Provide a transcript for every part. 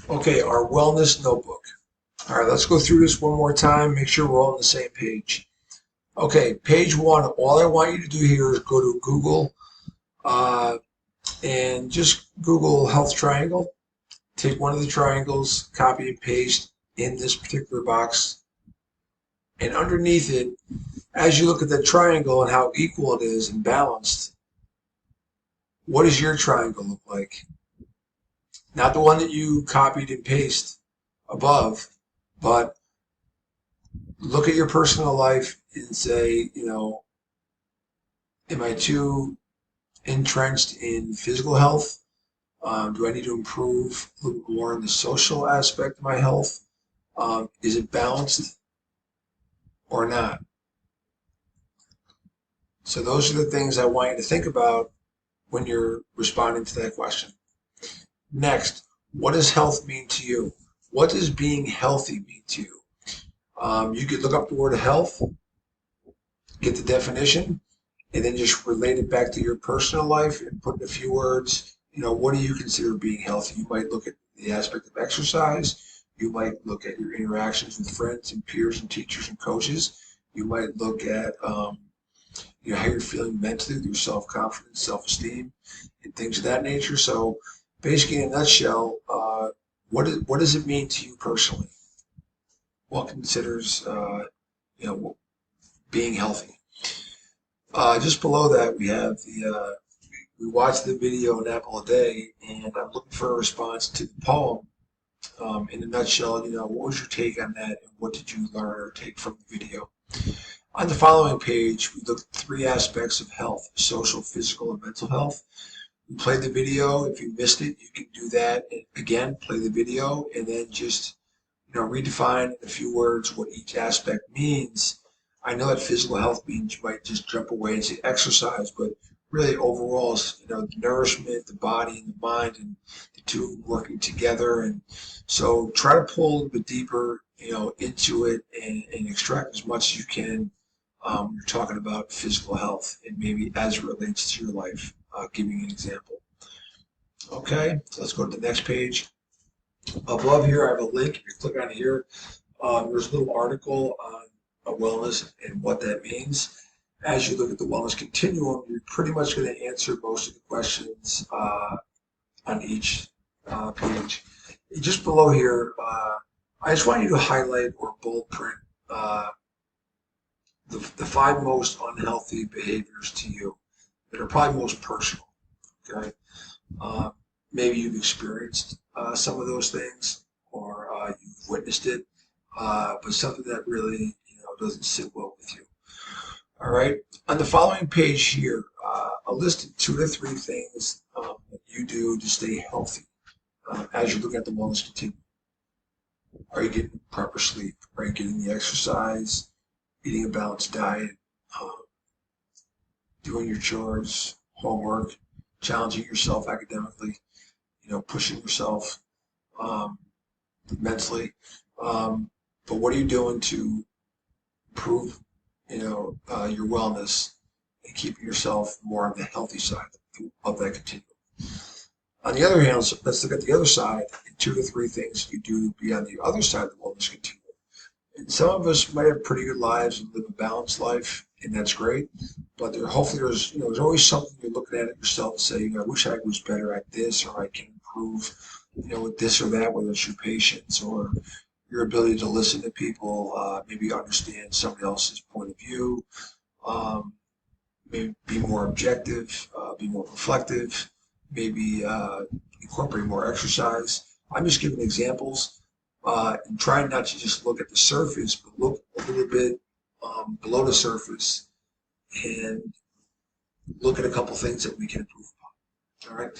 Okay, our wellness notebook. All right, let's go through this one more time. Make sure we're all on the same page. Okay, page one. All I want you to do here is go to Google uh, and just Google health triangle. Take one of the triangles, copy and paste in this particular box, and underneath it, as you look at the triangle and how equal it is and balanced, what does your triangle look like? Not the one that you copied and pasted above, but look at your personal life and say, am I too entrenched in physical health? Do I need to improve a little more in the social aspect of my health? Is it balanced or not? So those are the things I want you to think about when you're responding to that question. Next, what does health mean to you? What does being healthy mean to you? You could look up the word health, get the definition, and then just relate it back to your personal life and put in a few words. What do you consider being healthy? You might look at the aspect of exercise. You might look at your interactions with friends and peers and teachers and coaches. You might look at how you're feeling mentally, your self-confidence, self-esteem, and things of that nature. So basically, in a nutshell, what does it mean to you personally? What considers being healthy? Just below that, we have we watched the video An Apple a Day, and I'm looking for a response to the poem. In a nutshell, what was your take on that, and what did you learn or take from the video? On the following page, we look at three aspects of health: social, physical, and mental health. We played the video. If you missed it, you can do that again. Play the video, and then just redefine in a few words what each aspect means. I know that physical health means you might just jump away and say exercise, but really overall, the nourishment, the body and the mind, and the two working together. And so try to pull a little bit deeper, into it and extract as much as you can. You're talking about physical health and maybe as it relates to your life. Giving you an example. Okay, so let's go to the next page. Above here, I have a link. If you click on here, there's a little article on wellness and what that means. As you look at the wellness continuum, you're pretty much going to answer most of the questions on each page. Just below here, I just want you to highlight or bold print the five most unhealthy behaviors to you that are probably most personal. Okay, uh, maybe you've experienced some of those things, or you've witnessed it, but something that really doesn't sit well with you. All right. On the following page here, a list of 2 to 3 things that you do to stay healthy as you look at the wellness continuum. Are you getting proper sleep? Are you getting the exercise? Eating a balanced diet? Doing your chores, homework, challenging yourself academically? Pushing yourself um, mentally. But what are you doing to improve, your wellness and keeping yourself more on the healthy side of that continuum? On the other hand, let's look at the other side and 2 to 3 things you do to be on the other side of the wellness continuum. And some of us might have pretty good lives and live a balanced life, and that's great. But hopefully there's always something you're looking at yourself and saying, I wish I was better at this, or I can improve, with this or that, whether it's your patience or your ability to listen to people, maybe understand somebody else's point of view, um, maybe be more objective, be more reflective, maybe incorporate more exercise. I'm just giving examples and trying not to just look at the surface, but look a little bit below the surface and look at a couple things that we can improve upon. All right.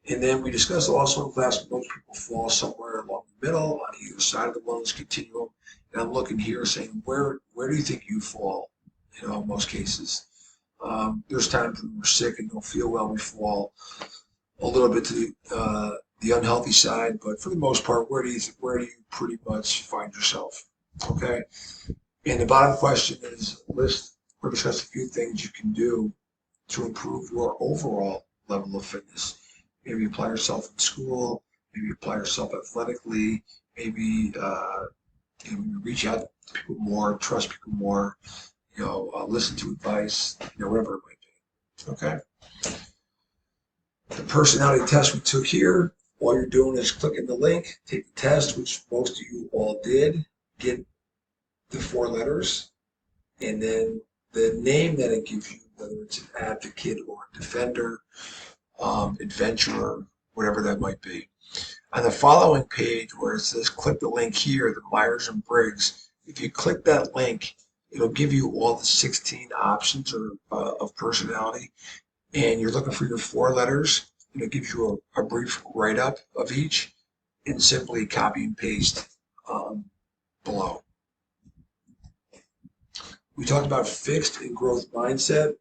And then we discussed also in class that most people fall somewhere along the middle on either side of the wellness continuum. And I'm looking here saying, where do you think you fall? In most cases. There's times when we're sick and don't feel well, we fall a little bit to the unhealthy side, but for the most part, where do you pretty much find yourself? Okay. And the bottom question is list or discuss a few things you can do to improve your overall level of fitness. Maybe apply yourself in school, maybe apply yourself athletically, maybe reach out to people more, trust people more, listen to advice, whatever it might be. Okay. The personality test we took here, all you're doing is clicking the link, take the test, which most of you all did, get the 4 letters, and then the name that it gives you, whether it's an advocate or a defender, adventurer, whatever that might be. On the following page where it says click the link here, the Myers and Briggs, if you click that link, it'll give you all the 16 options of personality, and you're looking for your 4 letters. It'll give you a brief write-up of each, and simply copy and paste below. We talked about fixed and growth mindset.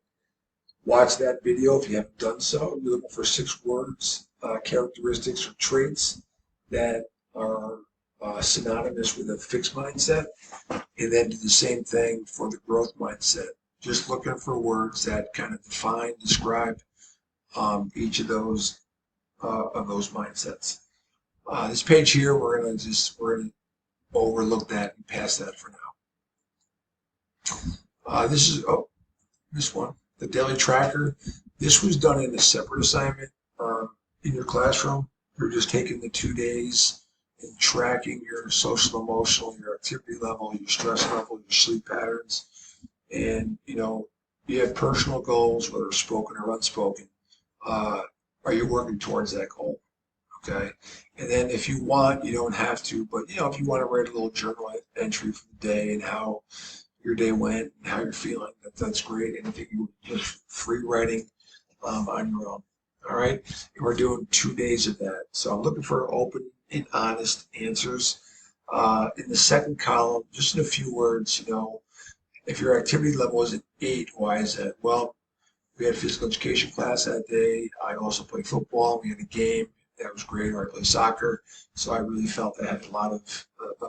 Watch that video if you haven't done so. You're looking for 6 words, characteristics or traits that are synonymous with a fixed mindset, and then do the same thing for the growth mindset. Just looking for words that kind of define, describe each of those mindsets. This page here, we're gonna overlook that and pass that for now. This one, the daily tracker. This was done in a separate assignment in your classroom. You're just taking the 2 days and tracking your social, emotional, your activity level, your stress level, your sleep patterns, and you have personal goals, whether spoken or unspoken. Are you working towards that goal? Okay. And then if you want, you don't have to, but if you want to write a little journal entry for the day and how your day went and how you're feeling, that's great. Anything you just free writing on your own. All right. And we're doing 2 days of that. So I'm looking for open and honest answers. In the second column, just in a few words, if your activity level is an 8, why is that? Well, we had physical education class that day. I also played football. We had a game. That was great. Or I played soccer. So I really felt I had a lot of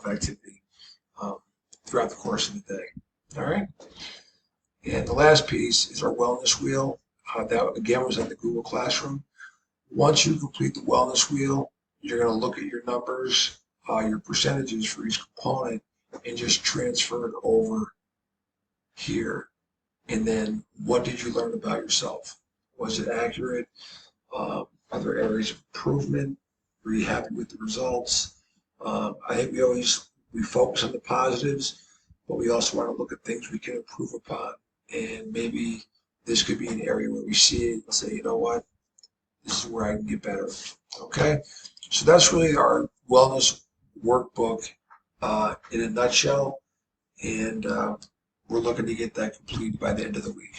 activity throughout the course of the day. All right. And the last piece is our wellness wheel. That, again, was at the Google Classroom. Once you complete the wellness wheel, you're going to look at your numbers, your percentages for each component, and just transfer it over here. And then what did you learn about yourself? Was it accurate? Are there areas of improvement? Were you happy with the results? I think we focus on the positives, but we also want to look at things we can improve upon. And maybe this could be an area where we see it and say, you know what, this is where I can get better. Okay? So that's really our wellness workbook in a nutshell. And we're looking to get that completed by the end of the week.